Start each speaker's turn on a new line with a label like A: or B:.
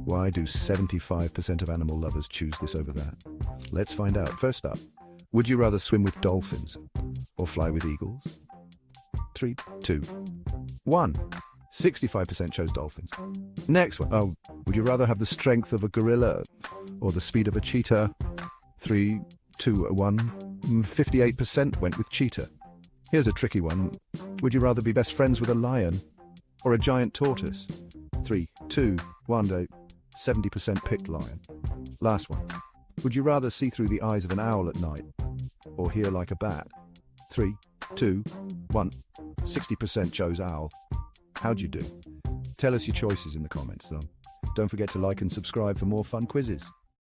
A: Why do 75% of animal lovers choose this over that? Let's find out. First up, would you rather swim with dolphins or fly with eagles? 3, 2, 1. 65% chose dolphins. Next one. Oh, would you rather have the strength of a gorilla or the speed of a cheetah? 3, 2, 1. 58% went with cheetah. Here's a tricky one. Would you rather be best friends with a lion or a giant tortoise? 3, 2, 1. 70% picked lion. Last one. Would you rather see through the eyes of an owl at night or hear like a bat? 3, 2, 1. 60% chose owl. How'd you do? Tell us your choices in the comments, though. Don't forget to like and subscribe for more fun quizzes.